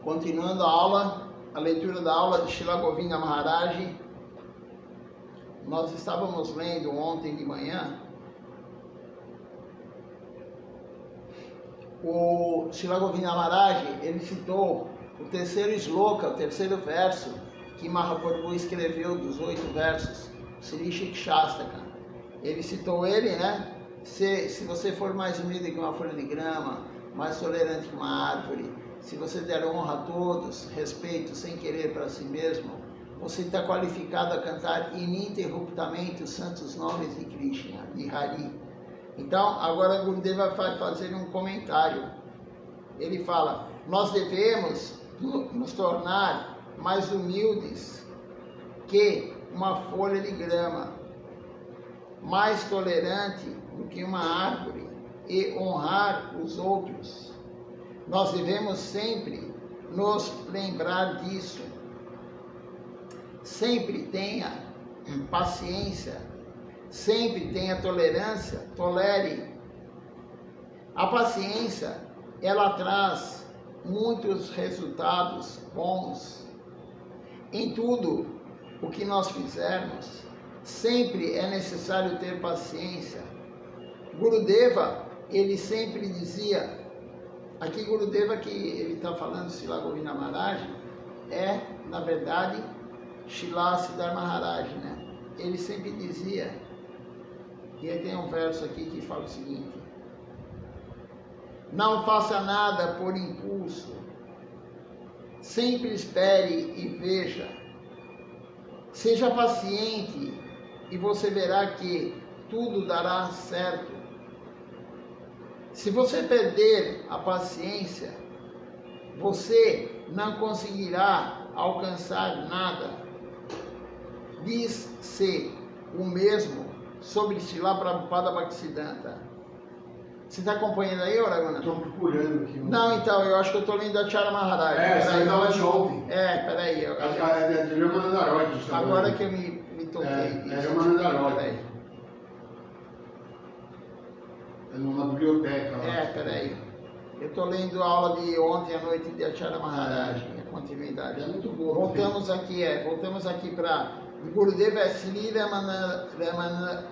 Continuando a aula, a leitura da aula de Srila Govinda Maharaj, nós estávamos lendo ontem de manhã o Srila Govinda Maharaj, ele citou o terceiro sloka, o terceiro verso que Mahaprabhu escreveu dos 8 versos, Sri Shikshastaka. Ele citou ele, né? Se você for mais humilde que uma folha de grama, mais tolerante que uma árvore, se você der honra a todos, respeito sem querer para si mesmo, você está qualificado a cantar ininterruptamente os santos nomes de Krishna, de Hari. Então, agora Gurudeva vai fazer um comentário. Ele fala, nós devemos nos tornar mais humildes que uma folha de grama, mais tolerante do que uma árvore e honrar os outros. Nós devemos sempre nos lembrar disso. Sempre tenha paciência, sempre tenha tolerância, tolere. A paciência, ela traz muitos resultados bons. Em tudo o que nós fizermos, sempre é necessário ter paciência. Gurudeva, ele sempre dizia, aqui Gurudeva que ele está falando, Srila Govinda Maharaj, é, na verdade, Srila Siddhar Maharaj, né? Ele sempre dizia, e aí tem um verso aqui que fala o seguinte, não faça nada por impulso, sempre espere e veja, seja paciente e você verá que tudo dará certo. Se você perder a paciência, você não conseguirá alcançar nada. Diz-se o mesmo sobre Srila Prabhupada Bhaktisiddhanta. Você está acompanhando aí, Raghunath? Estou procurando aqui. Não, então, eu acho que eu estou lendo a Acharya Maharaj. Essa aí da aula de ontem. Peraí. É de Ramanandaroj. Agora que eu me toquei. É Ramanandaroj. Peraí. É numa biblioteca lá. Peraí. Eu estou lendo a aula de ontem à noite de Acharya Maharaj, a continuidade. É muito boa. Voltamos aqui para Gurudeva Sri Ramananda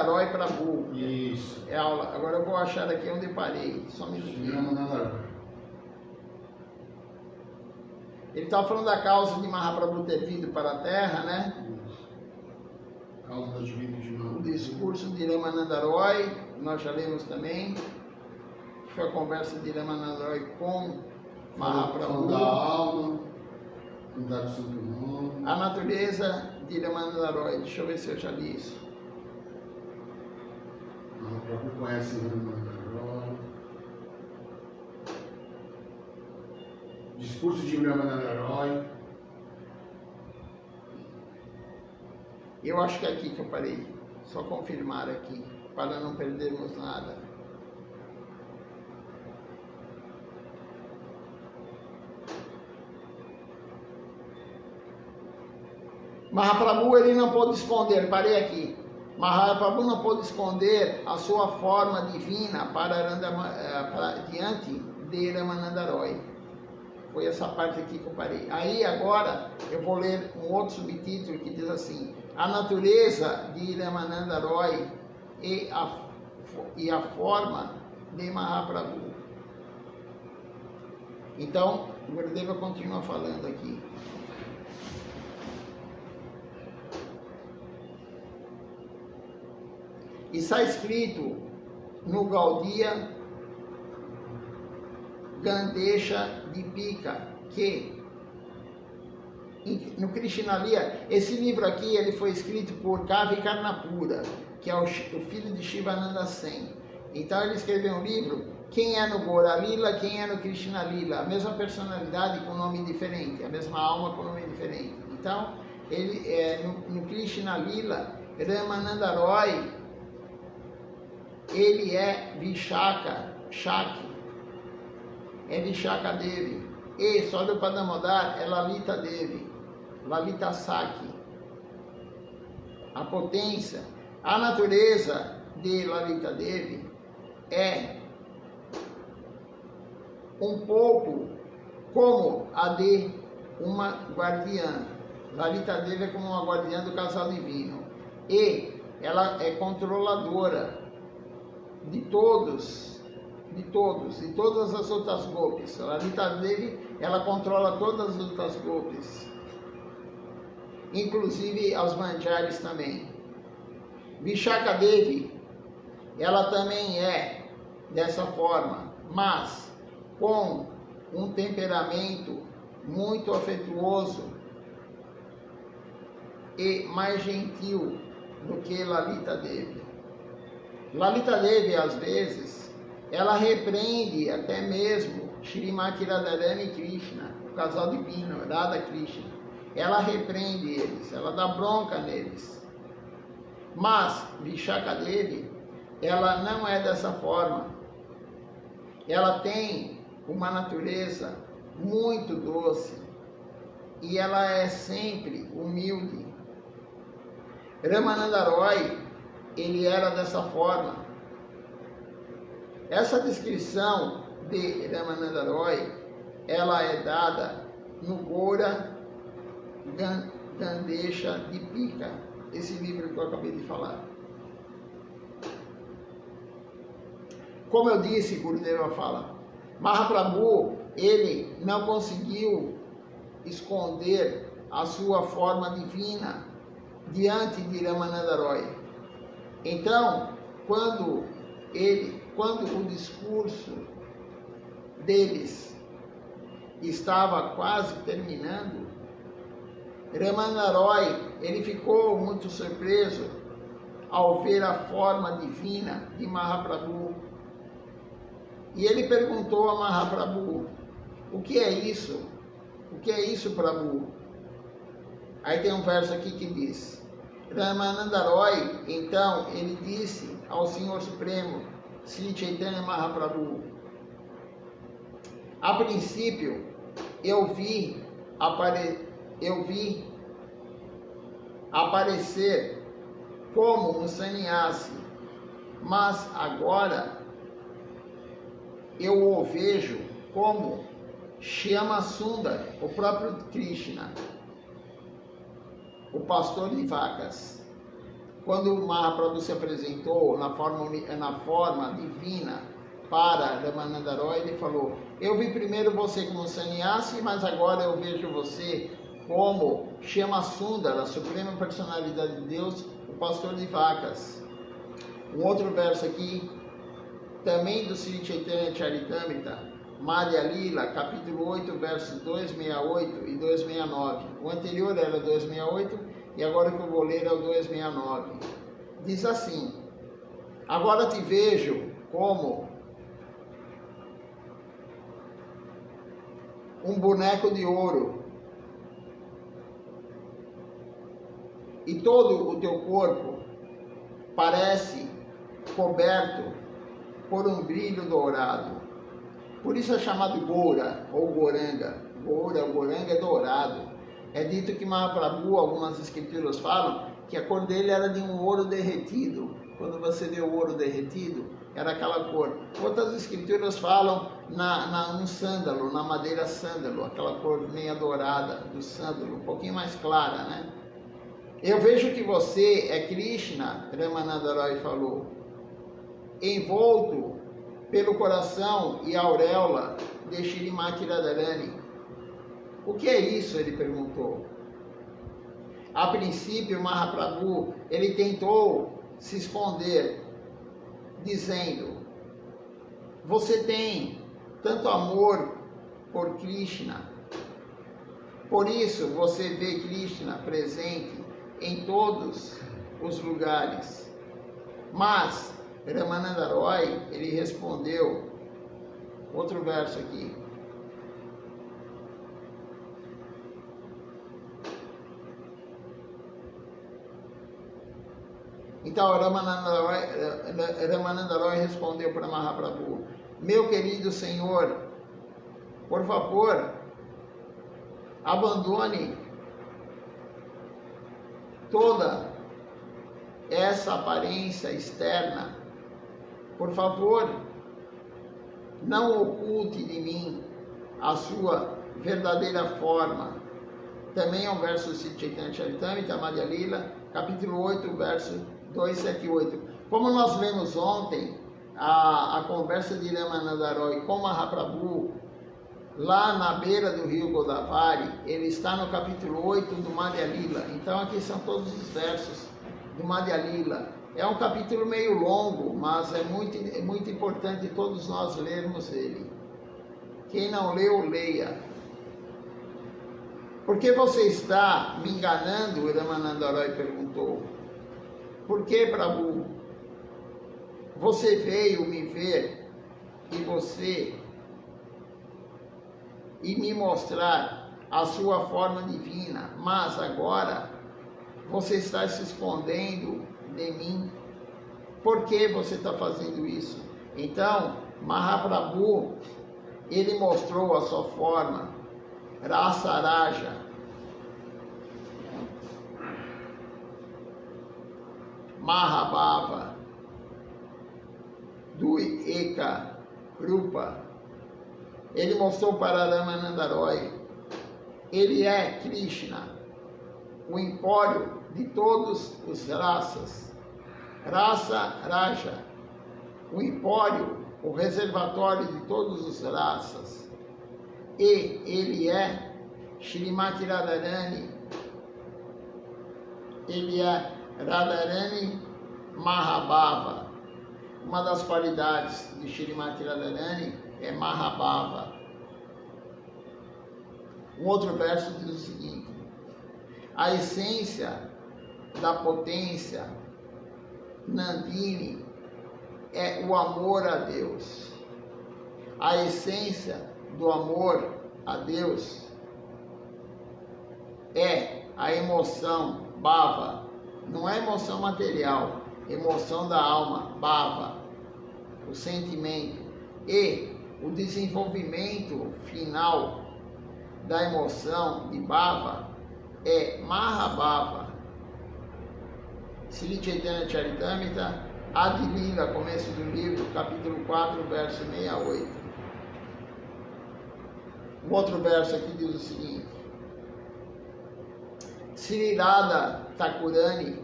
Roy Prabhu. Isso. É a aula. Agora eu vou achar aqui onde parei. Só um minutinho. Ramanandaroj. Ele estava falando da causa de Mahaprabhu ter vindo para a Terra, né? Isso. Causa da juventude de Mahaprabhu. O discurso de Ramananda Roy, nós já lemos também. Foi a conversa de Ramananda Roy com Mahaprabhu. Da alma, mudar o santo nome. A natureza de Ramananda Roy. Deixa eu ver se eu já li isso. Mahaprabhu conhece Ramanandaroj. Discurso de Ramanandaroj. Eu acho que é aqui que eu parei. Só confirmar aqui, para não perdermos nada. Mahaprabhu, ele não pôde esconder, parei aqui. Mahaprabhu não pôde esconder a sua forma divina para diante de Ramananda Roy. Foi essa parte aqui que eu parei. Aí agora eu vou ler um outro subtítulo que diz assim, a natureza de Ramananda Roy e a forma de Mahaprabhu. Então, o Gurudeva continua falando aqui. Está escrito no Gaudiya Gandesha Dipika que no Krishnalila, esse livro aqui ele foi escrito por Kavi Karnapura, que é o filho de Shivananda Sen. Então ele escreveu um livro, quem é no Gora Lila, quem é no Krishnalila, a mesma personalidade com nome diferente, a mesma alma com nome diferente. Então, ele no Krishnalila, Ramananda Roy, ele é Vishaka, Shaki, é Vishaka Devi. E Swarupa Damodar é Lalita Devi, Lalita Saki. A potência, a natureza de Lalita Devi é um pouco como a de uma guardiã. Lalita Devi é como uma guardiã do casal divino. E ela é controladora de todas as outras golpes. Lalita Devi, ela controla todas as outras golpes, inclusive aos manjaris também. Vishaka Devi, ela também é dessa forma, mas com um temperamento muito afetuoso e mais gentil do que Lalita Devi. Lalita Devi, às vezes, ela repreende até mesmo Shrimati Radharani e Krishna, o casal divino, Radha Krishna. Ela repreende eles, ela dá bronca neles. Mas Vishaka Devi, ela não é dessa forma. Ela tem uma natureza muito doce e ela é sempre humilde. Ramananda Roy, ele era dessa forma. Essa descrição de Ramananda Roy, ela é dada no Gora Gandesha Dipika, esse livro que eu acabei de falar. Como eu disse, Gurudeva fala, Mahaprabhu, ele não conseguiu esconder a sua forma divina diante de Ramananda Roy. Então, quando o discurso deles estava quase terminando, Ramananda Roy, ele ficou muito surpreso ao ver a forma divina de Mahaprabhu. E ele perguntou a Mahaprabhu, o que é isso? O que é isso, Prabhu? Aí tem um verso aqui que diz, Ramananda Roy, então, ele disse ao Senhor Supremo, Sri Chaitanya Mahaprabhu, a princípio, eu vi aparecer como um sannyasi, mas agora eu o vejo como Shyama Sundar, o próprio Krishna, o pastor de vacas. Quando o Mahaprabhu se apresentou na forma divina para Ramananda Roy, ele falou, eu vi primeiro você como sannyasi, mas agora eu vejo você como Shyama Sundar, a suprema personalidade de Deus, o pastor de vacas. Um outro verso aqui, também do Sri Chaitanya Charitamrita, Madhya Lila, capítulo 8, versos 268 e 269. O anterior era 268 e agora que eu vou ler é o 269. Diz assim, agora te vejo como um boneco de ouro e todo o teu corpo parece coberto por um brilho dourado. Por isso é chamado Goura ou Goranga. Goura, o Goranga é dourado. É dito que Mahaprabhu, algumas escrituras falam, que a cor dele era de um ouro derretido. Quando você vê o ouro derretido, era aquela cor. Outras escrituras falam no sândalo, na madeira sândalo, aquela cor meia dourada do sândalo, um pouquinho mais clara, né? Eu vejo que você é Krishna, Ramananda Roy falou, envolto pelo coração e auréola de Shrimati Radharani. O que é isso? Ele perguntou. A princípio, Mahaprabhu, ele tentou se esconder, dizendo, você tem tanto amor por Krishna, por isso você vê Krishna presente em todos os lugares. Mas Ramananda Roy, ele respondeu, outro verso aqui, então Ramananda Roy respondeu para Mahaprabhu, meu querido Senhor, por favor, abandone toda essa aparência externa. Por favor, não oculte de mim a sua verdadeira forma. Também é um verso de Chaitanya Charitamrita, Madhya Lila, capítulo 8, verso 278. Como nós lemos ontem, a conversa de Ramananda Roy com Mahaprabhu, lá na beira do rio Godavari, ele está no capítulo 8 do Madhya Lila. Então aqui são todos os versos do Madhya Lila. É um capítulo meio longo, mas é muito importante todos nós lermos ele. Quem não leu, leia. Por que você está me enganando? O Ramananda Roy perguntou. Por que, Prabhu? Você veio me ver e me mostrar a sua forma divina, mas agora você está se escondendo de mim. Por que você está fazendo isso? Então, Mahaprabhu, ele mostrou a sua forma, Rasa Raja, Mahabhava, do Eka Rupa. Ele mostrou para Ramananda Roy, ele é Krishna, o empório de todos os raças, Rasa Raja, o empório, o reservatório de todos os raças. E ele é Shrimati Radharani, ele é Radharani Mahabhava. Uma das qualidades de Shrimati Radharani é Mahabhava. Um outro verso diz o seguinte: a essência da potência Nandini é o amor a Deus. A essência do amor a Deus é a emoção bhava. Não é emoção material, emoção da alma, bhava, o sentimento. E o desenvolvimento final da emoção de bhava é Mahabhava. Sri Chaitanya Charitamrita, Adi Lila, começo do livro, capítulo 4, verso 68. Um outro verso aqui diz o seguinte: Sri Radha Thakurani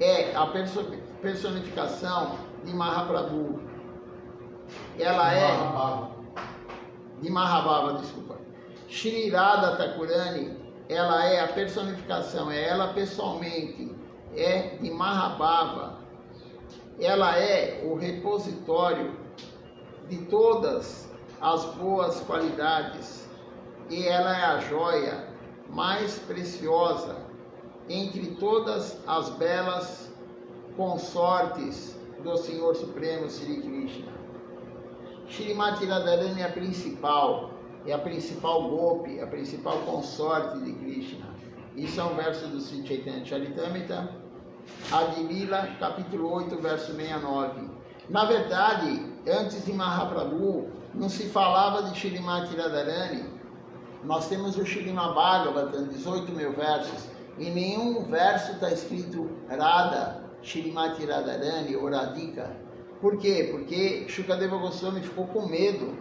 é a personificação de Mahaprabhu. Ela é de Mahabhava, desculpa. Sri Radha Thakurani, ela é a personificação, é ela pessoalmente, é de Mahabhava. Ela é o repositório de todas as boas qualidades e ela é a joia mais preciosa entre todas as belas consortes do Senhor Supremo Sri Krishna. Shrimati Radharani é a principal golpe, a principal consorte de Krishna. Isso é um verso do Sri Chaitanya Charitamrita, Adi Lila, capítulo 8, verso 69. Na verdade, antes de Mahaprabhu, não se falava de Shrimati Radharani. Nós temos o Srimad Bhagavatam, 18 mil versos, e nenhum verso está escrito Radha, Shrimati Radharani ou Radhika. Por quê? Porque Shukadeva Goswami ficou com medo.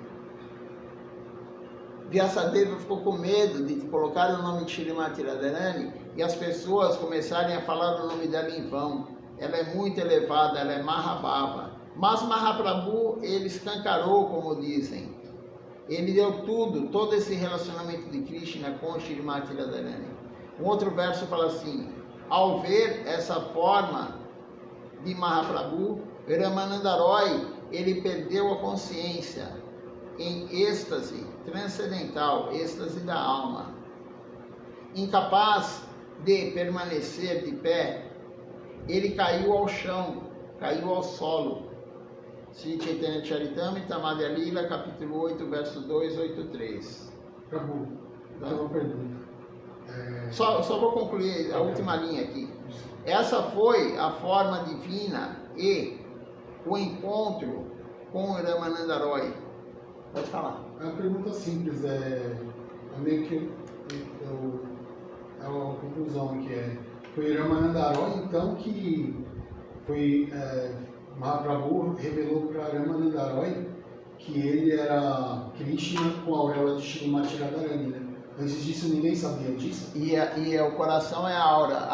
Vyasadeva ficou com medo de colocar o nome de Shrimati Radharani e as pessoas começarem a falar o nome dela em vão. Ela é muito elevada, ela é Mahabhava. Mas Mahaprabhu, ele escancarou, como dizem. Ele deu tudo, todo esse relacionamento de Krishna com Shrimati Radharani. Um outro verso fala assim: ao ver essa forma de Mahaprabhu, Ramananda Roy, ele perdeu a consciência em êxtase transcendental, êxtase da alma. Incapaz de permanecer de pé, ele caiu ao chão, caiu ao solo. Sri Chaitanya Charitamrita, Madhya Lila, capítulo 8, verso 283. Acabou. Dá uma pergunta. Só vou concluir a última linha aqui. Essa foi a forma divina e o encontro com Ramananda Roy. Pode falar. É uma pergunta simples, é meio que é uma conclusão que foi Ramananda Roy, então, que foi Mahaprabhu revelou para Ramananda Roy que ele era Krishna com a auréola de Shrimati Radharani, né? Antes disso ninguém sabia disso. E o coração é a auréola.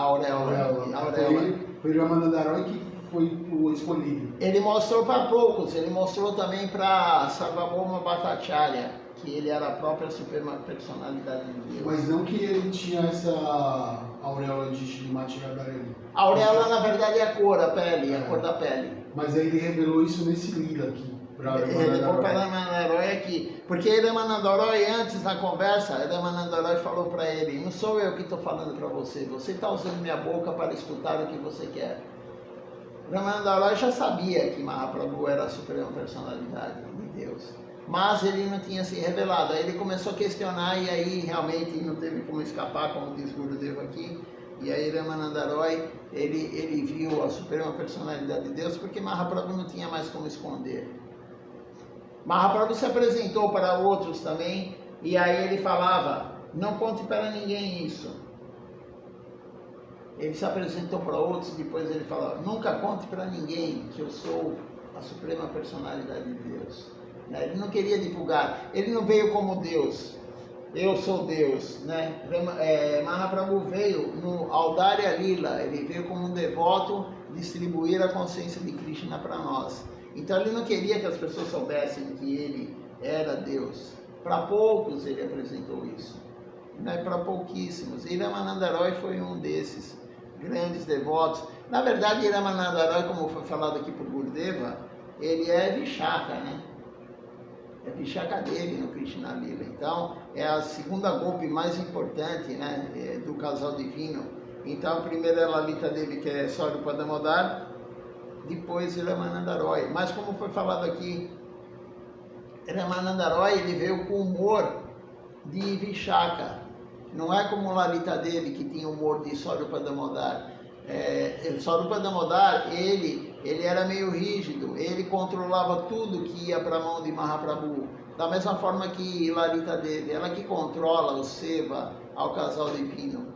Foi o Ramananda Roy que foi o escolhido. Ele mostrou para poucos, ele mostrou também para Sarvabhauma Bhattacharya, que ele era a própria suprema personalidade de Deus. Mas não que ele tinha essa auréola de Shrimati Radharani. A auréola, na verdade, é a cor, a pele, a cor da pele. Mas aí ele revelou isso nesse livro aqui. Ele foi para Ramananda Roy aqui, porque Ramananda Roy, antes na conversa, Ramananda Roy falou para ele: não sou eu que estou falando para você, você está usando minha boca para escutar o que você quer. Ramananda Roy já sabia que Mahaprabhu era a suprema personalidade de Deus, mas ele não tinha se revelado. Aí ele começou a questionar e aí realmente não teve como escapar, como diz Gurudeva aqui. E aí Ramananda Roy, ele viu a suprema personalidade de Deus, porque Mahaprabhu não tinha mais como esconder. Mahaprabhu se apresentou para outros também, e aí ele falava: não conte para ninguém isso. Ele se apresentou para outros e depois ele falava: nunca conte para ninguém que eu sou a suprema personalidade de Deus. Ele não queria divulgar, ele não veio como Deus, eu sou Deus, né? Mahaprabhu veio no Audarya Lila, ele veio como um devoto distribuir a consciência de Krishna para nós. Então ele não queria que as pessoas soubessem que ele era Deus. Para poucos ele apresentou isso, né? Para pouquíssimos. E Ramananda Roy foi um desses grandes devotos. Na verdade, Ramananda Roy, como foi falado aqui por Gurudeva, ele é Vishaka, né? É Vishaka Devi no Krishna Lila. Então, é a segunda golpe mais importante, né, do casal divino. Então, primeiro é Lalita Devi, que é Swarupa Damodar, depois Ramananda Roy. Mas como foi falado aqui, Ramananda Roy, ele veio com humor de Vishaka. Não é como Lalita Devi, que tinha humor de Swarupa Damodar. Swarupa Damodar, ele era meio rígido, ele controlava tudo que ia para a mão de Mahaprabhu. Da mesma forma que Lalita Devi, ela que controla o Seva ao casal divino.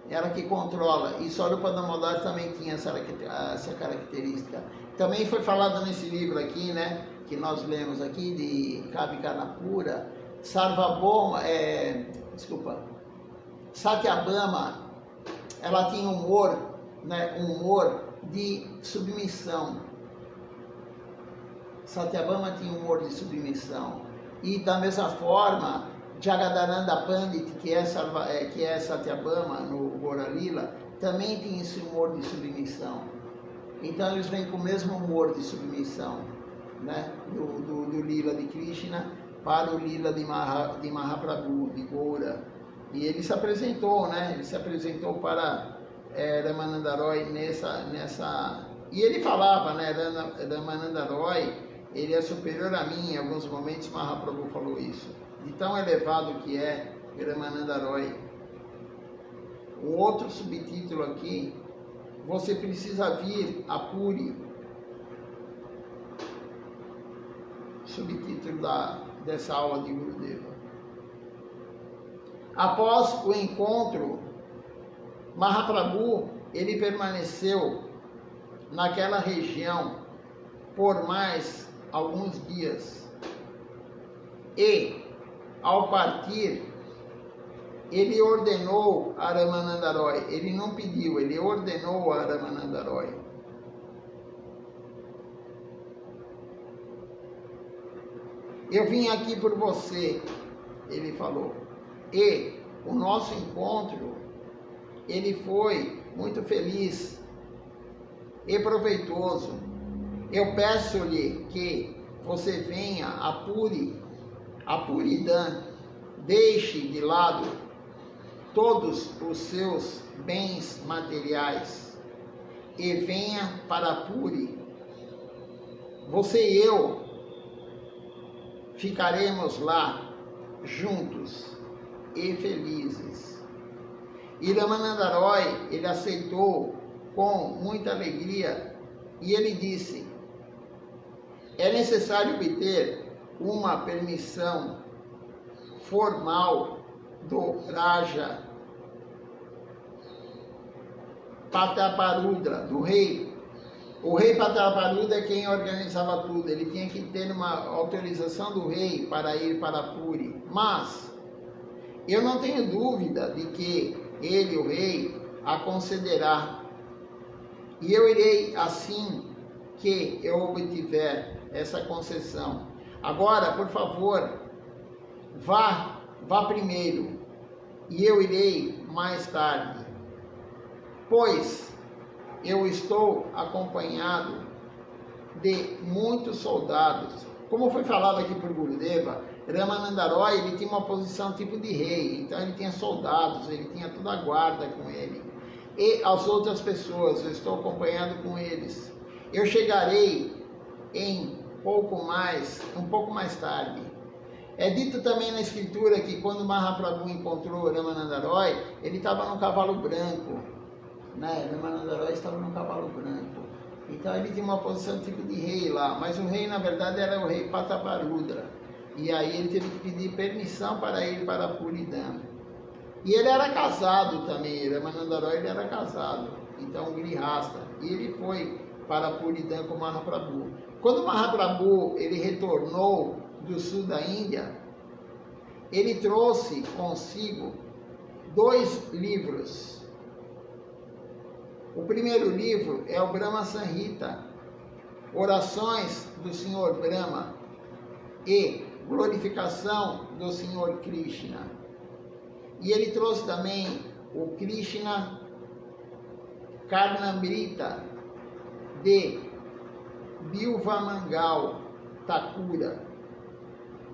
Ela que controla, e Swarupa Damodar também tinha essa característica. Também foi falado nesse livro aqui, né, que nós lemos aqui, de Kavi Karnapura, Satyabhama, ela tinha humor, né, um humor de submissão. Satyabhama tinha humor de submissão. E da mesma forma, Jagadananda Pandit, que é Satyabhama no Gaura Lila, também tinha esse humor de submissão. Então eles vêm com o mesmo humor de submissão, né, do Lila de Krishna para o Lila de Mahaprabhu, de Gaura. E ele se apresentou, né? Ele se apresentou para Ramananda Roy nessa... E ele falava, né? Ramananda Roy, ele é superior a mim. Em alguns momentos Mahaprabhu falou isso. De tão elevado que é Ramananda Roy. Um outro subtítulo aqui: você precisa vir a Puri. Subtítulo dessa aula de Gurudeva. Após o encontro, Mahaprabhu, ele permaneceu naquela região por mais alguns dias. E, ao partir, ele ordenou a Ramananda Roy. Ele não pediu, ele ordenou a Ramananda Roy. Eu vim aqui por você, ele falou. E o nosso encontro, ele foi muito feliz e proveitoso. Eu peço-lhe que você venha a Puridan, deixe de lado todos os seus bens materiais e venha para Puri. Você e eu ficaremos lá juntos e felizes. E Ramananda Roy, ele aceitou com muita alegria e ele disse: é necessário obter uma permissão formal do Raja Pataparudra, do rei O rei Prataparuda é quem organizava tudo, ele tinha que ter uma autorização do rei para ir para Puri. Mas eu não tenho dúvida de que ele, o rei, a concederá. E eu irei assim que eu obtiver essa concessão. Agora, por favor, vá primeiro, e eu irei mais tarde, pois eu estou acompanhado de muitos soldados. Como foi falado aqui por Gurudeva, Ramananda Roy, ele tinha uma posição tipo de rei, então ele tinha soldados, ele tinha toda a guarda com ele. E as outras pessoas, eu estou acompanhado com eles. Eu chegarei em um pouco mais tarde. É dito também na escritura que quando Mahaprabhu encontrou Ramananda Roy, ele estava num cavalo branco, né? Ramananda Roy estava num cavalo branco. Então ele tinha uma posição tipo de rei lá, mas o rei na verdade era o rei Prataparudra. E aí ele teve que pedir permissão para ir para Puridam. E ele era casado também, Ramananda Roy ele era casado, então grihasta. E ele foi para Puridam com Mahaprabhu. Quando Mahaprabhu ele retornou do sul da Índia, ele trouxe consigo 2 livros. O primeiro livro é o Brahma Samhita, Orações do Senhor Brahma e Glorificação do Senhor Krishna. E ele trouxe também o Krishna Karnamrita de Bilvamangal Thakura.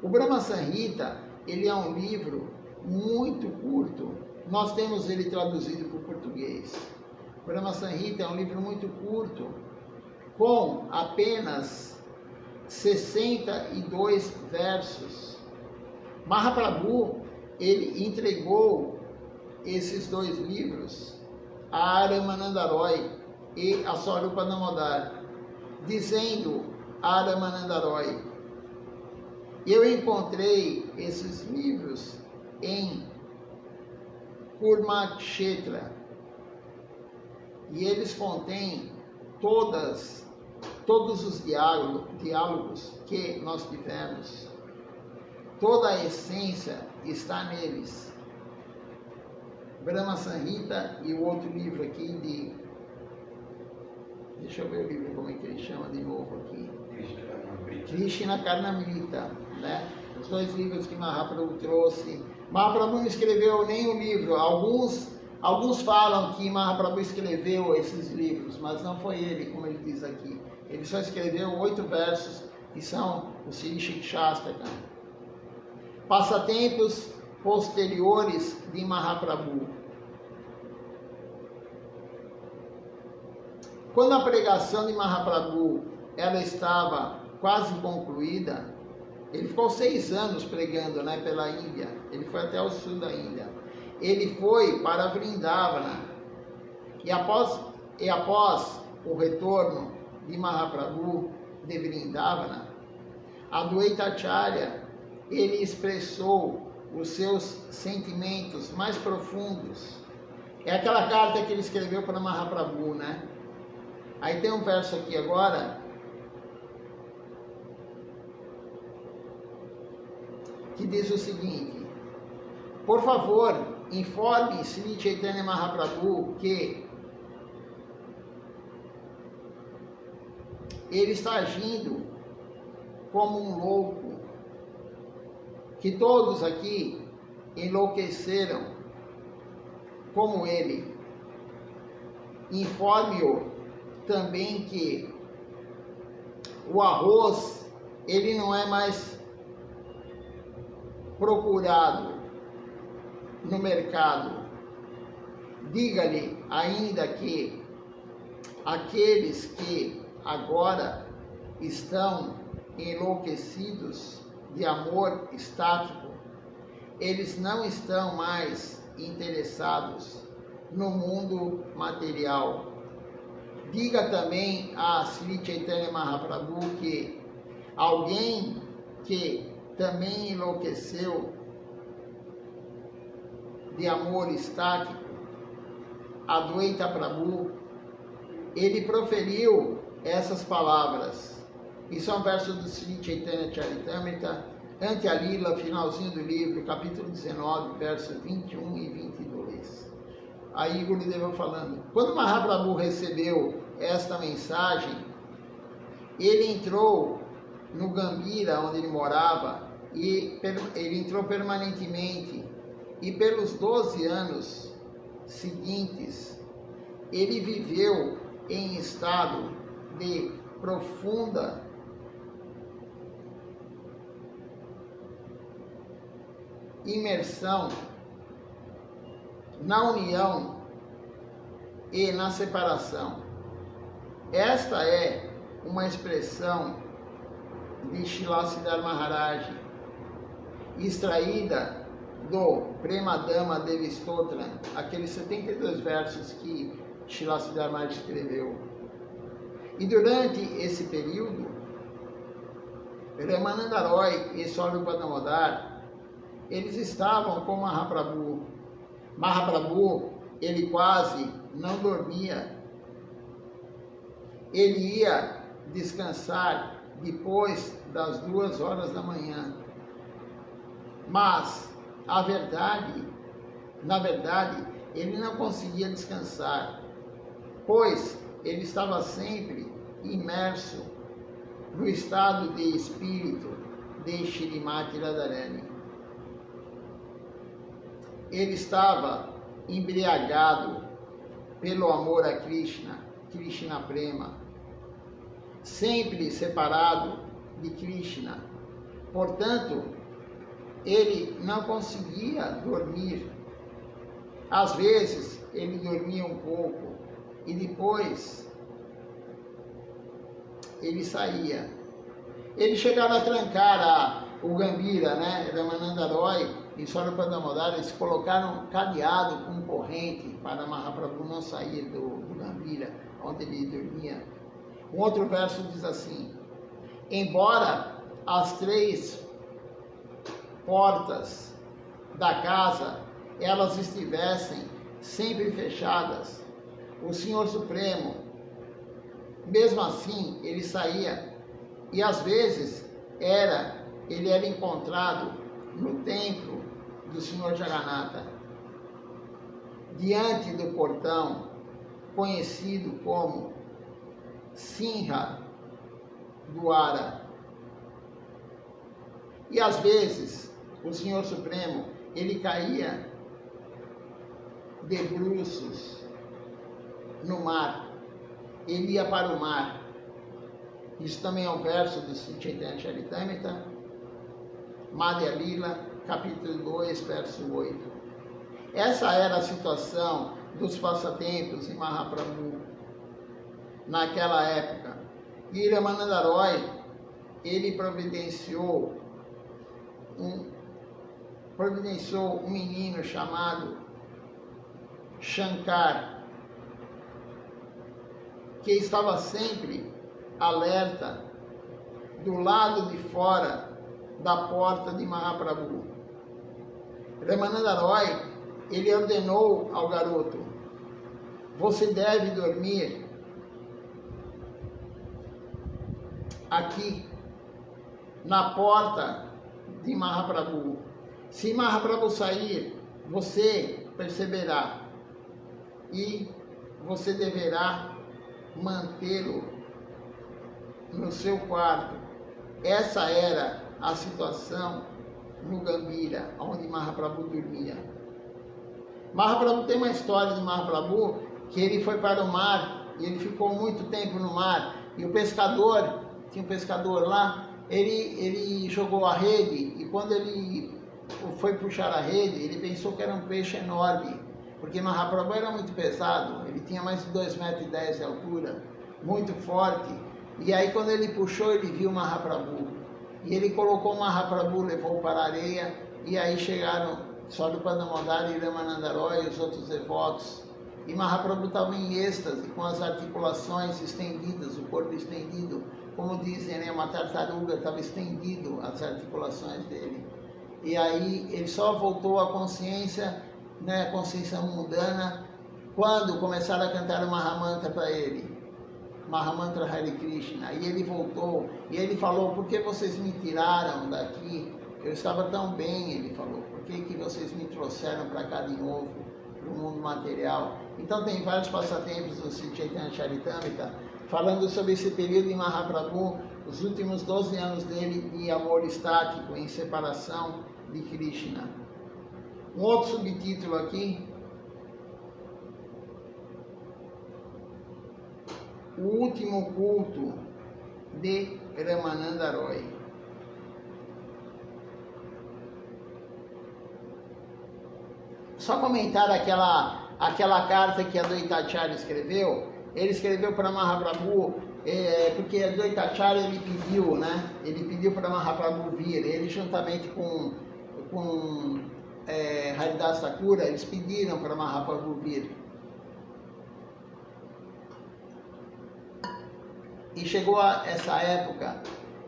O Brahma Samhita, ele é um livro muito curto. Nós temos ele traduzido para o português. O Brahma Samhita é um livro muito curto, com apenas 62 versos. Mahaprabhu, ele entregou esses 2 livros a Ramananda Roy e a Swarupa Damodar, dizendo a Ramananda Roy: eu encontrei esses livros em Kurmakshetra e eles contêm todos os diálogos que nós tivemos. Toda a essência está neles. Brahma Samhita e o outro livro aqui de... Deixa eu ver o livro, como é que ele chama de novo aqui. Krishna Karnamrita, né? Os 2 livros que Mahaprabhu trouxe. Mahaprabhu não escreveu nenhum livro. Alguns falam que Mahaprabhu escreveu esses livros, mas não foi ele, como ele diz aqui. Ele só escreveu 8 versos, que são o Sri Shikshastaka. Passatempos posteriores de Mahaprabhu. Quando a pregação de Mahaprabhu ela estava quase concluída, ele ficou 6 anos pregando, né, pela Índia. Ele foi até o sul da Índia. Ele foi para Vrindavana. E após o retorno de Mahaprabhu de Vrindavana, Adwaita Acharya, ele expressou os seus sentimentos mais profundos. É aquela carta que ele escreveu para Mahaprabhu, né? Aí tem um verso aqui agora que diz o seguinte: por favor, informe Sri Chaitanya Mahaprabhu que ele está agindo como um louco, que todos aqui enlouqueceram como ele. Informe-o também que o arroz, ele não é mais procurado no mercado. Diga-lhe ainda que aqueles que agora estão enlouquecidos de amor estático, eles não estão mais interessados no mundo material. Diga também a Sri Chaitanya Mahaprabhu que alguém que também enlouqueceu de amor estático, Adwaita Prabhu, ele proferiu essas palavras. Isso é um verso do Sri Chaitanya Charitamrita, Antya Lila, finalzinho do livro, capítulo 19, versos 21 e 22. Aí Gurudeva falando, quando Mahaprabhu recebeu esta mensagem, ele entrou no Gambira, onde ele morava, e ele entrou permanentemente, e pelos 12 anos seguintes, ele viveu em estado de profunda imersão na união e na separação. Esta é uma expressão de Srila Siddhar Maharaj, extraída do Premadama Devi Stotra, aqueles 72 versos que Srila Siddhar Maharaj escreveu. E durante esse período, Ramananda Roy e Swarupa Damodar, eles estavam com Mahaprabhu. Mahaprabhu, ele quase não dormia. Ele ia descansar depois das 2 horas da manhã. Mas, na verdade, ele não conseguia descansar, pois ele estava sempre imerso no estado de espírito de Shrimati Radharani. Ele estava embriagado pelo amor a Krishna, Krishna Prema, sempre separado de Krishna. Portanto, ele não conseguia dormir. Às vezes, ele dormia um pouco e depois ele saía. Ele chegava a trancar o Gambira, né? Ramananda Roy e Swarupa Damodar, eles colocaram cadeado com corrente para Mahaprabhu não sair do Gambira, onde ele dormia. Um outro verso diz assim, embora as 3 portas da casa, elas estivessem sempre fechadas, o Senhor Supremo, mesmo assim, ele saía, e às vezes ele era encontrado no templo do Senhor Jagannatha, diante do portão conhecido como Sinha Dwara. E às vezes o Senhor Supremo, ele caía de bruços no mar, ele ia para o mar. Isso também é um verso do Sri Chaitanya Charitamrita, Madhya Lila, capítulo 2, verso 8. Essa era a situação dos passatempos em Mahaprabhu naquela época. E Ramananda Roy, ele providenciou um menino chamado Shankar, que estava sempre alerta do lado de fora da porta de Mahaprabhu. Ramananda Roy, ele ordenou ao garoto, você deve dormir aqui na porta de Mahaprabhu. Se Mahaprabhu sair, você perceberá e você deverá mantê-lo no seu quarto. Essa era a situação no Gambira, onde Mahaprabhu dormia. Mahaprabhu tem uma história de Mahaprabhu que ele foi para o mar e ele ficou muito tempo no mar. E o pescador, tinha um pescador lá, ele jogou a rede e quando ele foi puxar a rede, ele pensou que era um peixe enorme, porque Mahaprabhu era muito pesado, ele tinha mais de 2,10 metros de altura, muito forte. E aí quando ele puxou, ele viu Mahaprabhu. E ele colocou Mahaprabhu, levou para a areia, e aí chegaram Swarupa Damodar e Ramananda Roy e os outros devotos. E Mahaprabhu estava em êxtase, com as articulações estendidas, o corpo estendido. Como dizem, né, uma tartaruga, estava estendido as articulações dele. E aí ele só voltou à consciência, né, a consciência mundana, quando começaram a cantar uma Mahamantra para ele. Mahamantra Hare Krishna. E ele voltou, e ele falou, por que vocês me tiraram daqui? Eu estava tão bem, ele falou, por que vocês me trouxeram para cá de novo, para o mundo material? Então tem vários passatempos do Sri Chaitanya Charitamrita, falando sobre esse período de Mahaprabhu, os últimos 12 anos dele de amor estático, em separação de Krishna. Um outro subtítulo aqui, o último culto de Ramananda Roy. Só comentar aquela carta que a Advaitacharya escreveu. Ele escreveu para Mahaprabhu, porque a Advaitacharya ele pediu, né? Ele pediu para Mahaprabhu vir. Ele juntamente com Haridas Thakura, eles pediram para Mahaprabhu vir. E chegou a essa época,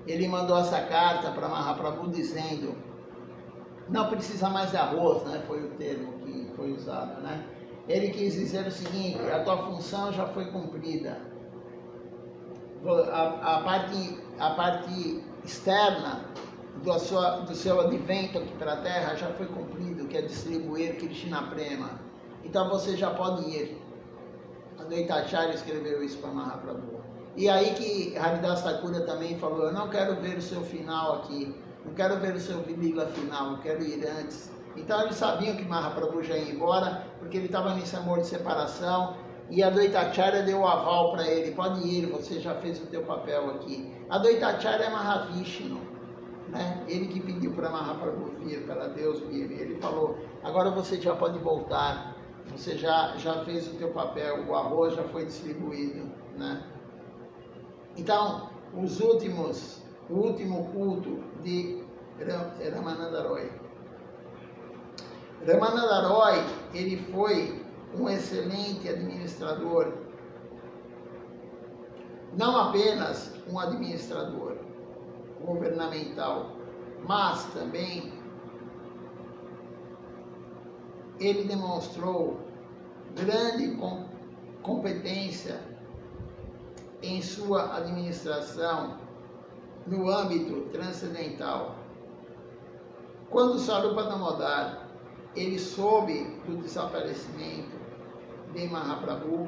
ele mandou essa carta para Mahaprabhu dizendo, não precisa mais de arroz, né? Foi o termo que foi usado, né? Ele quis dizer o seguinte, a tua função já foi cumprida. A parte externa do seu advento aqui para a Terra já foi cumprido, que é distribuir Krishna Prema. Então você já pode ir. A Advaitacharya escreveu isso para Mahaprabhu. E aí que Haridas Thakura também falou, eu não quero ver o seu final aqui, não quero ver o seu Vilila final, eu quero ir antes. Então eles sabiam que Mahaprabhu já ia embora, porque ele estava nesse amor de separação, e a Advaitacharya deu o aval para ele, pode ir, você já fez o teu papel aqui. A Advaitacharya é Mahavishnu, né? Ele que pediu para Mahaprabhu vir, para Deus vir, ele falou, agora você já pode voltar, você já fez o teu papel, o arroz já foi distribuído, né? Então, o último culto de Ramananda Roy. Ramananda Roy, ele foi um excelente administrador, não apenas um administrador governamental, mas também ele demonstrou grande competência em sua administração no âmbito transcendental. Quando Sarupa Damodar ele soube do desaparecimento de Mahaprabhu,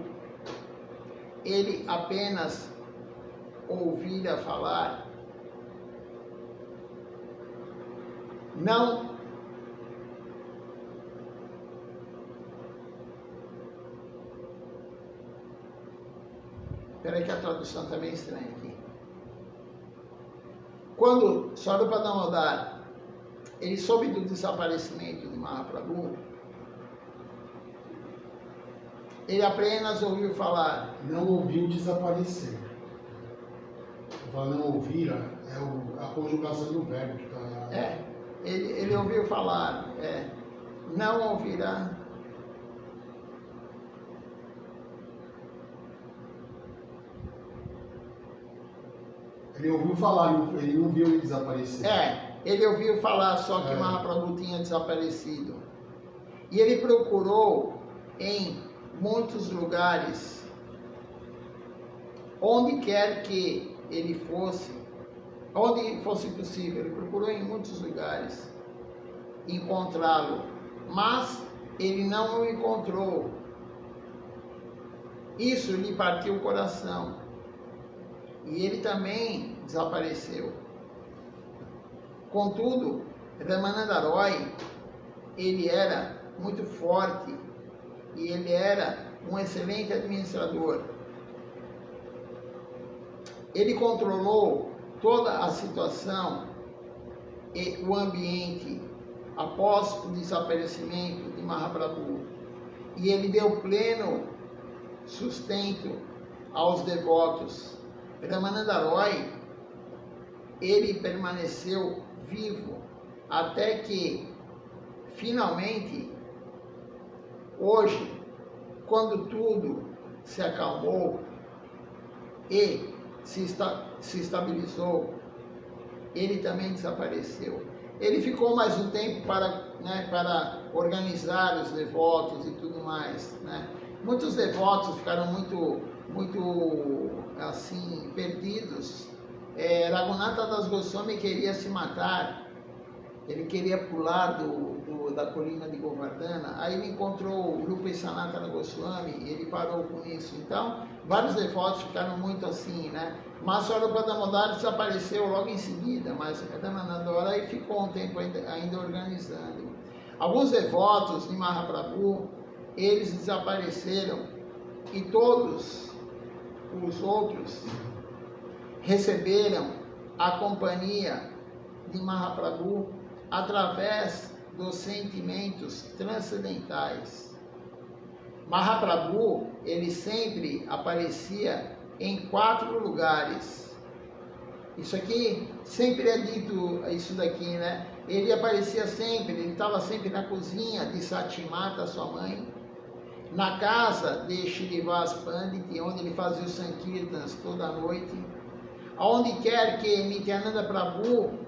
ele apenas ouvira falar, não Espera que a tradução está meio estranha aqui. Quando Sarupa Damodar ele soube do desaparecimento de Mahaprabhu, ele apenas ouviu falar. Não ouviu desaparecer. Não ouvir é a conjugação do verbo que está. Ele ouviu falar, não ouvirá. Ele ouviu falar, ele não viu ele desaparecer. Ele ouviu falar só que Mahaprabhu tinha desaparecido. E ele procurou em muitos lugares, onde quer que ele fosse, onde fosse possível, ele procurou em muitos lugares encontrá-lo, mas ele não o encontrou. Isso lhe partiu o coração. E ele também desapareceu. Contudo, Ramananda Roy, ele era muito forte e ele era um excelente administrador. Ele controlou toda a situação e o ambiente após o desaparecimento de Mahaprabhu. E ele deu pleno sustento aos devotos. Ramananda Roy, ele permaneceu vivo até que, finalmente, hoje, quando tudo se acalmou e se estabilizou, ele também desapareceu. Ele ficou mais um tempo para organizar os devotos e tudo mais, né? Muitos devotos ficaram muito muito assim, perdidos. Raghunatha Das Goswami queria se matar, ele queria pular da colina de Govardhana. Aí ele encontrou o Rupa Sanatana Goswami, ele parou com isso. Então, vários devotos ficaram muito assim, né? Mas Swarupa Damodara desapareceu logo em seguida, mas Ramananda Roy ficou um tempo ainda organizando. Alguns devotos de Mahaprabhu, eles desapareceram e todos os outros receberam a companhia de Mahaprabhu através dos sentimentos transcendentais. Mahaprabhu, ele sempre aparecia em 4 lugares. Isso aqui, sempre é dito isso daqui, né? Ele aparecia sempre, ele estava sempre na cozinha de Satimata, sua mãe, na casa de Srinivas Pandit, onde ele fazia os Sankirtans toda noite, aonde quer que Nityananda Prabhu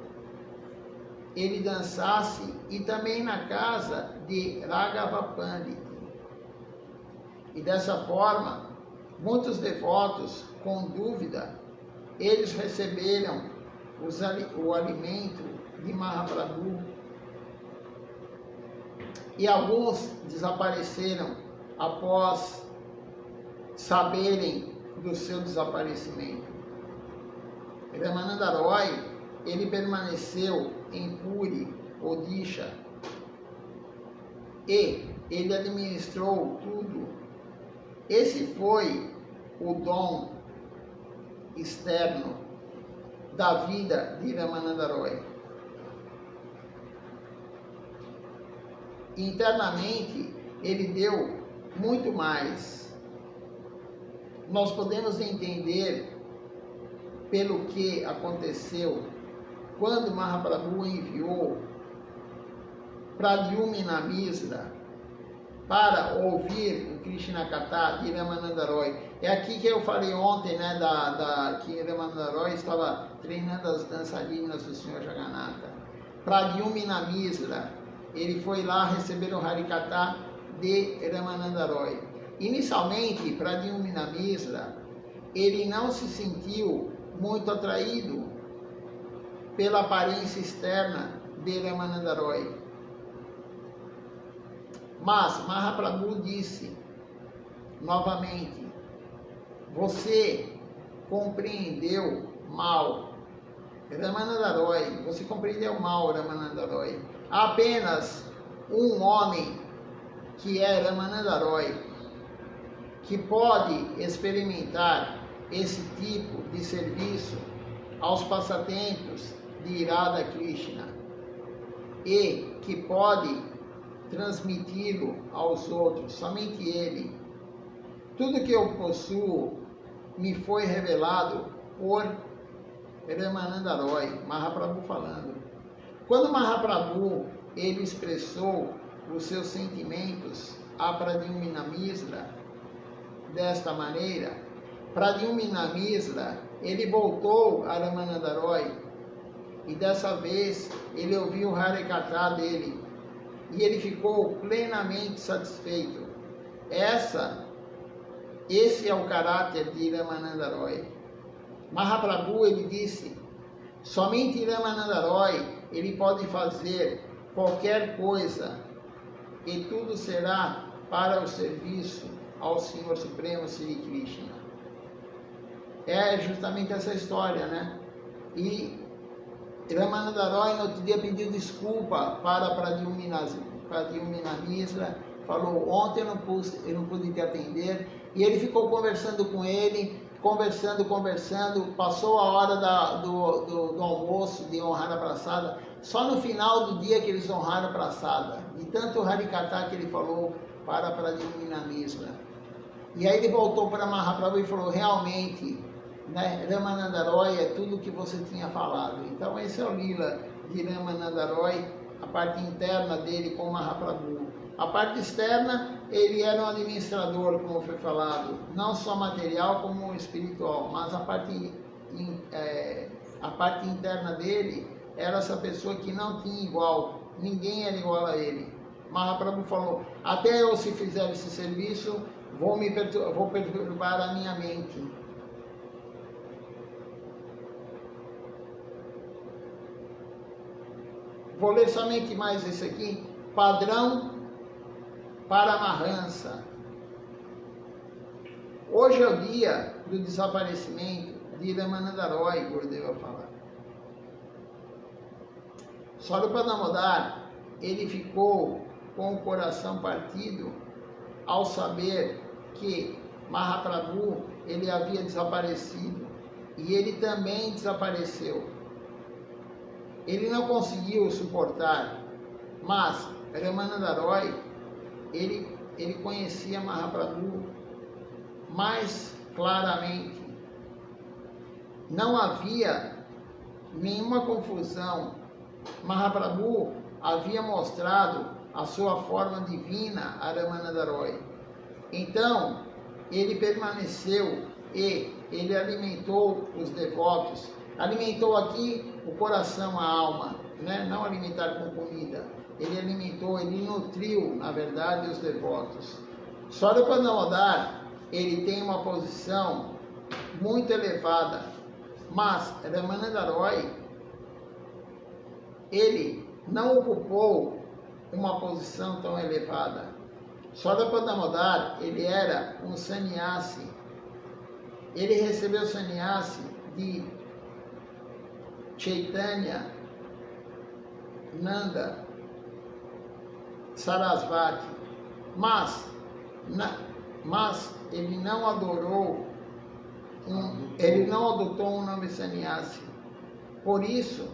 ele dançasse, e também na casa de Raghava Pandit. E dessa forma, muitos devotos, com dúvida, eles receberam o alimento de Mahaprabhu, e alguns desapareceram após saberem do seu desaparecimento. Ramananda Roy, ele permaneceu em Puri, Odisha, e ele administrou tudo. Esse foi o dom externo da vida de Ramananda Roy. Internamente, ele deu muito mais. Nós podemos entender pelo que aconteceu quando Mahaprabhu enviou Pradyumna Misra para ouvir o Krishna Katha de Ramananda Roy. É aqui que eu falei ontem, né, que Ramananda Roy estava treinando as dançarinas do Senhor Jagannatha. Pradyumna Misra, ele foi lá receber o Harikatha de Ramananda Roy. Inicialmente, Pradyumna Misra, ele não se sentiu muito atraído pela aparência externa de Ramananda Roy. Mas Mahaprabhu disse novamente: você compreendeu mal Ramananda Roy, você compreendeu mal Ramananda Roy. Há apenas um homem que é Ramananda Roy que pode experimentar esse tipo de serviço aos passatempos de Radha Krishna e que pode transmiti-lo aos outros, somente ele. Tudo que eu possuo me foi revelado por Ramananda Roy, Mahaprabhu falando. Quando Mahaprabhu ele expressou os seus sentimentos a Pradyumna Misra desta maneira, Pradyumna Misra ele voltou a Ramananda Roy e dessa vez ele ouviu o Harikatha dele e ele ficou plenamente satisfeito. Esse é o caráter de Ramananda Roy. Mahaprabhu ele disse: somente Ramananda Roy ele pode fazer qualquer coisa e tudo será para o serviço ao Senhor Supremo Sri Krishna. É justamente essa história, né? E Ramananda Roy no outro dia pediu desculpa para Pradyumna Misra, falou: ontem eu não pude te atender, e ele ficou conversando com ele, conversando, passou a hora do almoço, de honrar a praçada, só no final do dia que eles honraram a praçada, de tanto Harikatha que ele falou para Pradyumna Misra. E aí ele voltou para Mahaprabhu e falou: realmente, né, Ramananda Roy é tudo o que você tinha falado. Então esse é o lila de Ramananda Roy, a parte interna dele com Mahaprabhu. A parte externa, ele era um administrador, como foi falado, não só material como espiritual, mas a parte interna dele era essa pessoa que não tinha igual, ninguém era igual a ele. Mahaprabhu falou: até eu, se fizer esse serviço, vou perturbar a minha mente. Vou ler somente mais esse aqui. Padrão Paramahansa. Hoje é o dia do desaparecimento de Ramananda Roy, Gurudeva fala. Swarupa Damodar, ele ficou com o coração partido ao saber que Mahaprabhu, ele havia desaparecido e ele também desapareceu. Ele não conseguiu suportar, mas Ramananda Roy, ele conhecia Mahaprabhu mais claramente. Não havia nenhuma confusão. Mahaprabhu havia mostrado a sua forma divina a Ramananda Roy. Então, ele permaneceu e ele alimentou os devotos. Alimentou aqui o coração, a alma, né? Não alimentar com comida. Ele alimentou, ele nutriu, na verdade, os devotos. Swarupa Damodar, ele tem uma posição muito elevada, mas Ramananda Roy, ele não ocupou uma posição tão elevada. Swarupa Damodar, ele era um sannyasi. Ele recebeu sannyasi de Chaitanya, Nanda, Sarasvati, mas ele não adorou, ele não adotou um nome sannyasi. Por isso,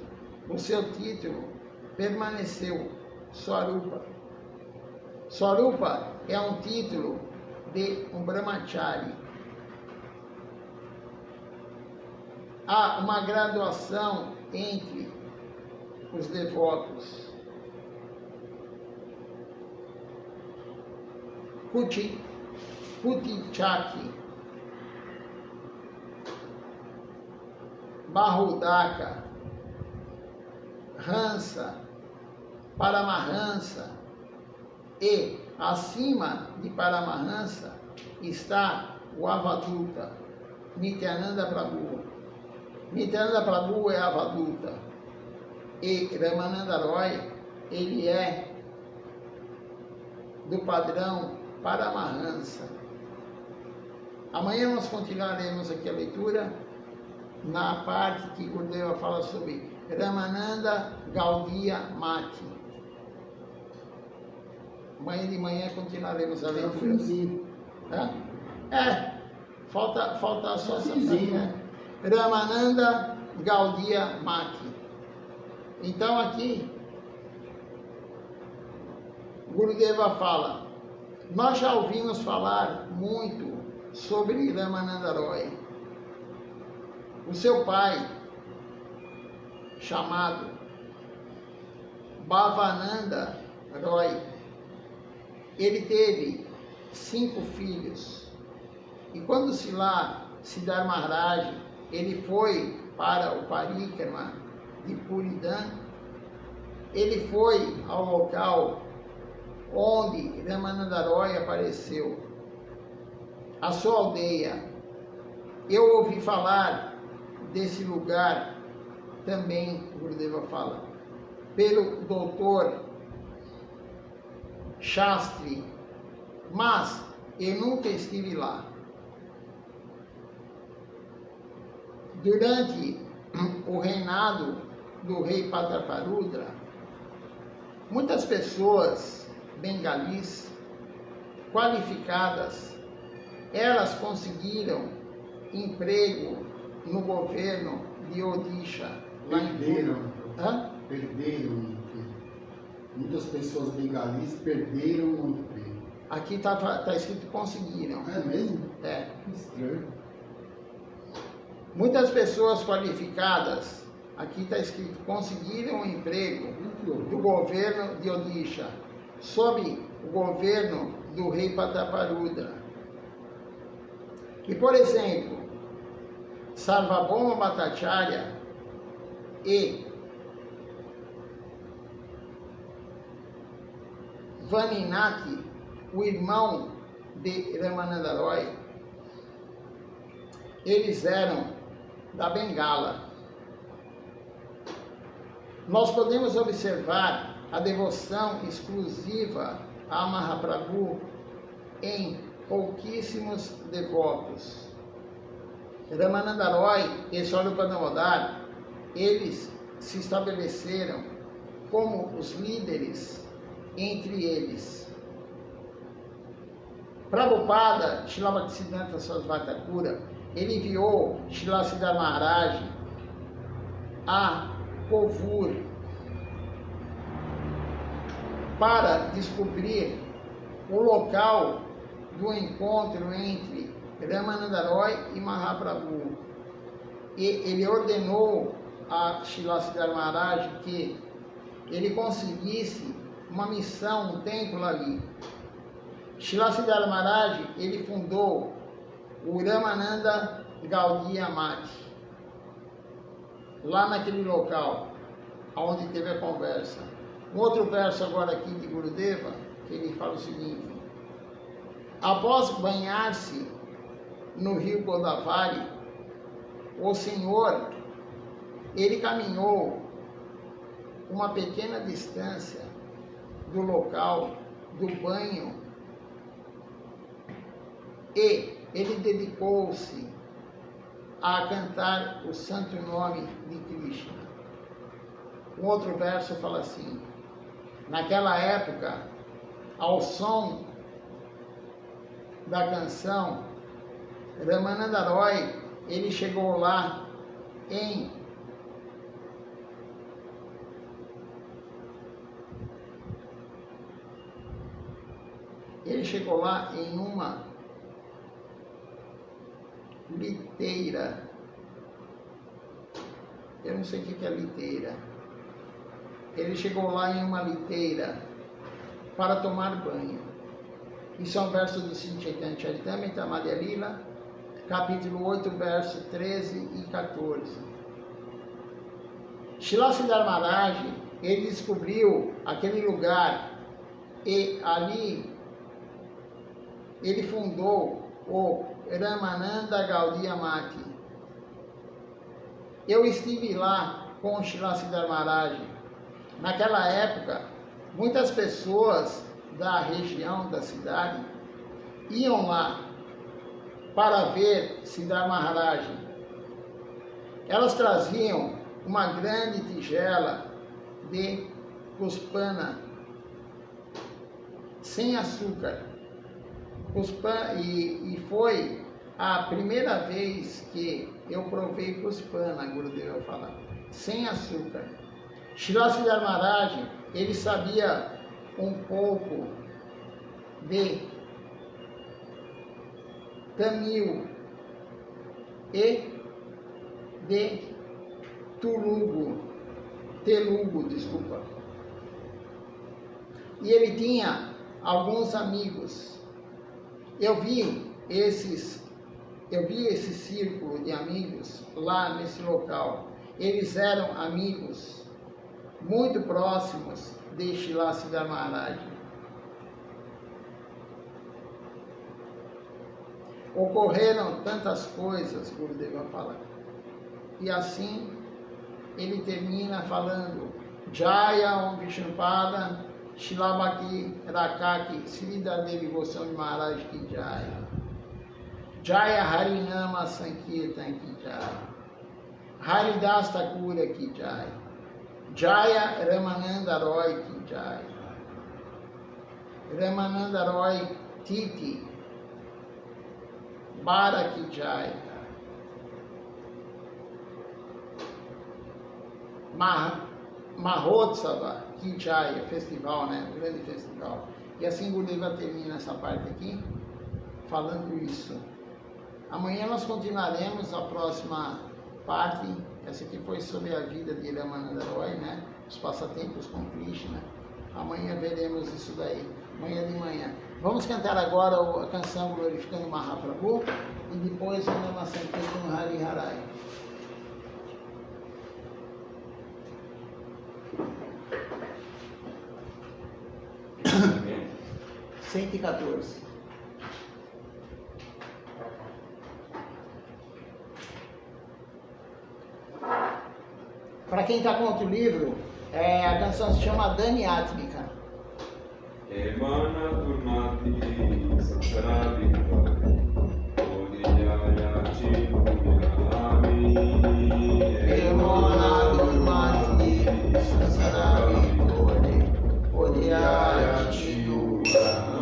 o seu título permaneceu Swarupa. Swarupa é um título de um brahmachari. Há uma graduação entre os devotos. Kutichaki, Bahudaka, Hansa, Paramahansa, e acima de Paramahansa está o Avaduta, Nityananda Prabhu. Nityananda Prabhu é Avaduta e Ramananda Roy, ele é do padrão Paramahansa. Amanhã nós continuaremos aqui a leitura na parte que Gurudeva fala sobre Ramananda Gaudiya Mati. Amanhã de manhã continuaremos a leitura. Falta só essa parte, né? Ramananda Gaudiya Mati. Então aqui Gurudeva fala: nós já ouvimos falar muito sobre Ramananda Roy. O seu pai, chamado Bhavananda Roy, ele teve 5 filhos. E quando Siddhar Maharaj, ele foi para o Parikrama de Puridan, ele foi ao local onde Ramananda Roy apareceu, a sua aldeia. Eu ouvi falar desse lugar também, Gurudeva fala, pelo doutor Shastri, mas eu nunca estive lá. Durante o reinado do rei Prataparudra, muitas pessoas bengalis qualificadas, elas conseguiram emprego no governo de Odisha. Perderam. Muitas pessoas bengalis perderam o emprego. Aqui está escrito conseguiram. É mesmo? É. Que estranho. Muitas pessoas qualificadas, aqui está escrito, conseguiram um emprego do governo de Odisha, sob o governo do rei Prataparudra. E, por exemplo, Sarvabhauma Bhattacharya e Vaninati, o irmão de Ramananda Roy, eles eram da Bengala. Nós podemos observar a devoção exclusiva a Mahaprabhu em pouquíssimos devotos. Ramananda Roy e Swarupa Damodar, eles se estabeleceram como os líderes entre eles. Prabhupada, Srila Bhaktisiddhanta Sarasvati Thakura, ele enviou Srila Siddhar Maharaj a Kovur para descobrir o local do encontro entre Ramananda Roy e Mahaprabhu. E ele ordenou a Srila Siddhar Maharaj que ele conseguisse uma missão, um templo ali. Srila Siddhar Maharaj, ele fundou o Ramananda Gaudiya Math, lá naquele local, onde teve a conversa. Um outro verso agora aqui de Gurudeva, que ele fala o seguinte: após banhar-se no rio Godavari, o Senhor, ele caminhou uma pequena distância do local do banho e ele dedicou-se a cantar o santo nome de Krishna. Um outro verso fala assim: naquela época, ao som da canção, Ramananda Roy, ele chegou lá em uma liteira. Eu não sei o que é liteira. Ele chegou lá em uma liteira para tomar banho. Isso é um verso do Sri Chaitanya Charitamrita Madhya Lila, capítulo 8, verso 13 e 14. Srila Siddhar Maharaj, ele descobriu aquele lugar e ali ele fundou o Ramananda Gaudiya Math. Eu estive lá com o Srila Siddhar Maharaj. Naquela época, muitas pessoas da região, da cidade, iam lá para ver Siddhar Maharaj. Elas traziam uma grande tigela de cuspana sem açúcar. E foi a primeira vez que eu provei cuspana, Gurudeva fala, sem açúcar. Srila Siddhar Maharaj, ele sabia um pouco de Tamil e de Telugu, desculpa. E ele tinha alguns amigos. Eu vi esse círculo de amigos lá nesse local. Eles eram amigos muito próximos de Srila Siddhar Maharaj. Ocorreram tantas coisas, Gurudeva fala. E assim ele termina falando: Jaya Om Vishnupada Srila Bhakti Rakaki Sridhar Devi Goswami Maharaj Ki Jaya. Jaya Harinama Sankirtan Ki Jaya. Haridas Thakura Ki Jaya. Jaya Ramananda Roy Ki Jaya. Ramananda Roy Titi Bara Ki Jaya. Mahotsava Ki Jaya, festival, né? Grande festival. E assim Gurudeva termina essa parte aqui, falando isso. Amanhã nós continuaremos a próxima parte. Essa aqui foi sobre a vida de Ramananda Roy, né? Os passatempos com Krishna. Amanhã veremos isso daí, amanhã de manhã. Vamos cantar agora a canção Glorificando Mahaprabhu e depois o Nama Sankirtan Hari Harai. Amém. 114. quem está com outro livro, a canção se chama Dani Atmika. Emana Turmati Sansarabhita Odiyaya Chinuyami Emana Turmati Sansarabhita Odiyaya Chinuyami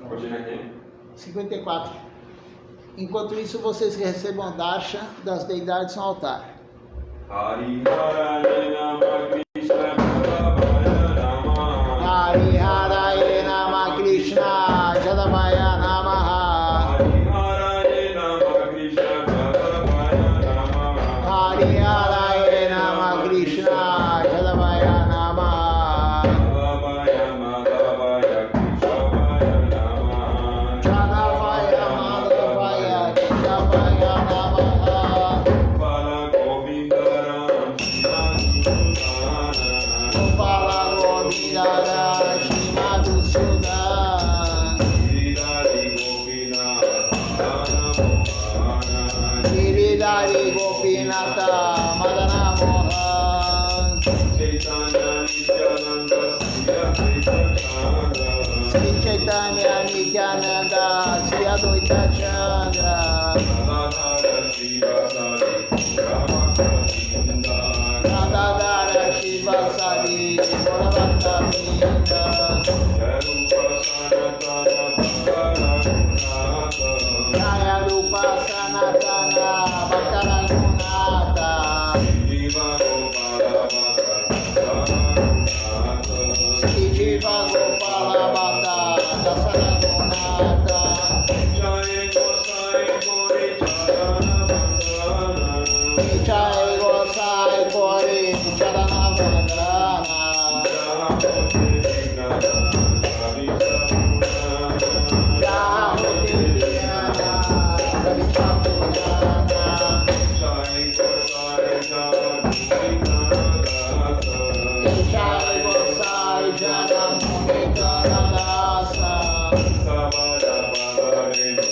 Página aqui. 54. Enquanto isso, vocês recebam a darsha das deidades no altar. Hariharaya Nama Krishna Jadavaya Nama. Hariharaya Nama Krishna Jadavaya Namaha. Hariharaya Nama Krishna Jadavaya Nama. Hariharaya Nama Krishna Jadavaya Namaha. Jadavaya Madhavaya Krishavaya Nama. Jadavaya Madhavaya Krishavaya Namaha. Gopala Govindaram Shinadusudana. Gopala Govindara Srimadu Sudana. Giridhari Gopinatha Mohana. Giridhari Gopinatha Madana Mohan. Chaitanya Nityananda Sri Advaita Chandra. Sri Chaitanya Nityananda Sri Advaita Chandra. Radhara Shivasari Ramakasindha. Radhadara Shivasadi Bharavata Vinda. Yarupa Sanatana Bhagaragunata. Jaya Rupa Sanatana Bhaktara Gunata. Jiva Gopala Bhatta Saragunata. Sri Jiva Gopala Bhatta Dasara Gunata. Jai Gosai Gori Charana Vandana. Jai Gosai Kori Charana Vandana. Jahamote Vignana Kavisapurana. Jahoti Vijnana Kavitapurana. Jai Gosai Janamukitadasa. Jai Gosai Janamukitadasa. Sabada Badarenu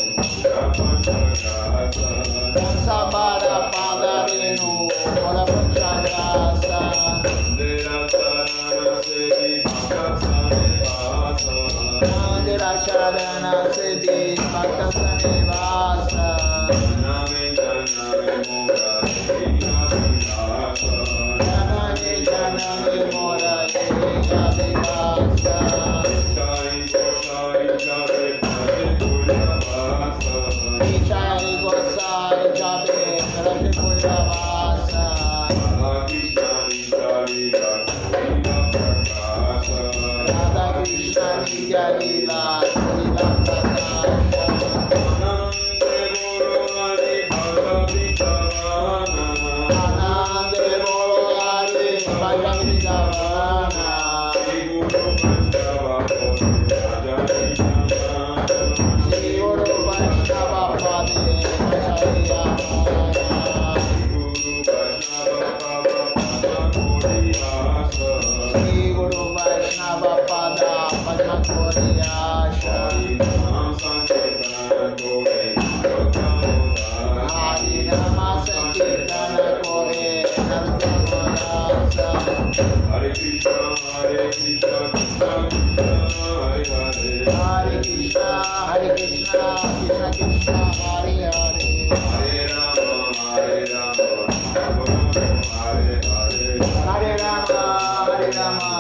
Rapachagasa. Sabara Padarenu Balapanchagasa. Mandira Sarana Sedi Bhakasane Vasa. Mandira Sharana Siddhi Bhakta Sanivasa. Janame Janame Mora Dina Vilasa. Janani Janani Mora Jika Vivasa. Jai Gosai Jare Bhaje Puravasa. Jai Gosai Jabe Raja Puravasa. Krishna Vichari Raghunatha Prakasa. Radha Krishna Vidya Lila Lila Prakasha. Anande Guru Hari Bhagavati Savana. Anande Bholari Bhagavati Savana. Shri Guru Vaishnava Koti Rajani Namah. Shri Guru Vaishnava Pade Vajrayana. Guru Vaishnava Pava Pada Kodiyasa. Shri Guru Vaishnava Pada Padma Koriyasha. Nam Sankirtana Kore Narottamodasa. Hari Nama Sankirtana Kore Narottamodasa. Hare Krishna Krishna Krishna Hare Hare. Hare Krishna Krishna Krishna Hare Hare. Hare Rama Rama Rama Hare Hare. Hare Rama Rama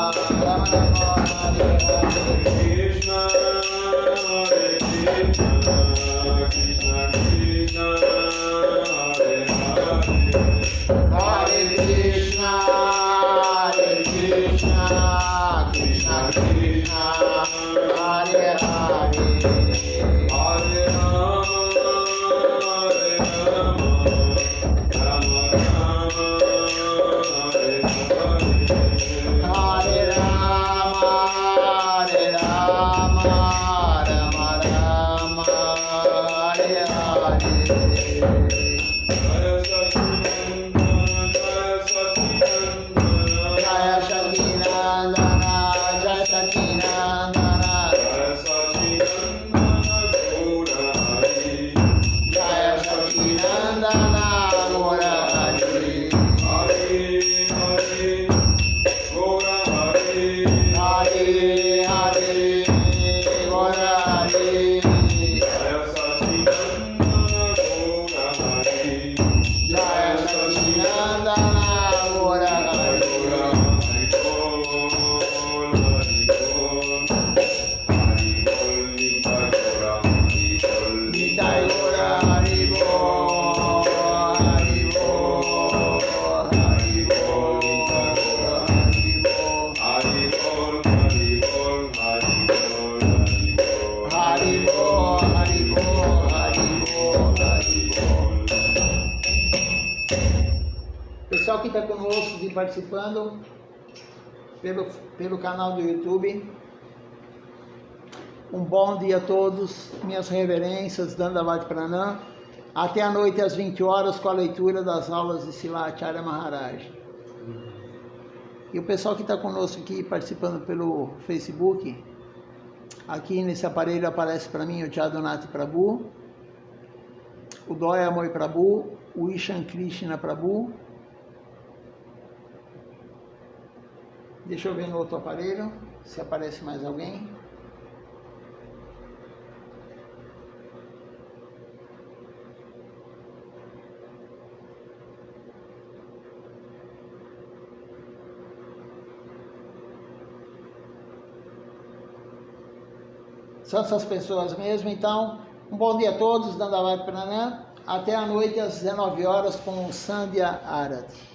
Rama Hare Hare. Krishna Hare Krishna Krishna Krishna Hare Hare. Hare Krishna Krishna Krishna Hare Hare. Hare Rama Rama Rama Hare Hare. Hare Rama Rama Rama Hare Hare. Jaya Sacinandana Jaya Sacinandana Jaya Sacinandana Jaya Sacinandana Jaya Sacinandana Gaura Hari. Jaya Sacinandana Gaura Hari. Hare Hare Gaura Hari. Hare Hare Gaura Hari. Jaya Sacinandana Gaura Hari. pessoal que está conosco e participando pelo canal do YouTube, um bom dia a todos, minhas reverências, Dandavat Pranam. Até a noite às 20 horas com a leitura das aulas de Srila Acharya Maharaj. E o pessoal que está conosco aqui participando pelo Facebook, aqui nesse aparelho aparece para mim o Jadonati Prabhu, o Doya Moy Prabhu, o Ishan Krishna Prabhu. Deixa eu ver no outro aparelho se aparece mais alguém. São essas pessoas mesmo. Então, um bom dia a todos, Dandavat Pranam. Até a noite às 19 horas com o Sandhya Arati.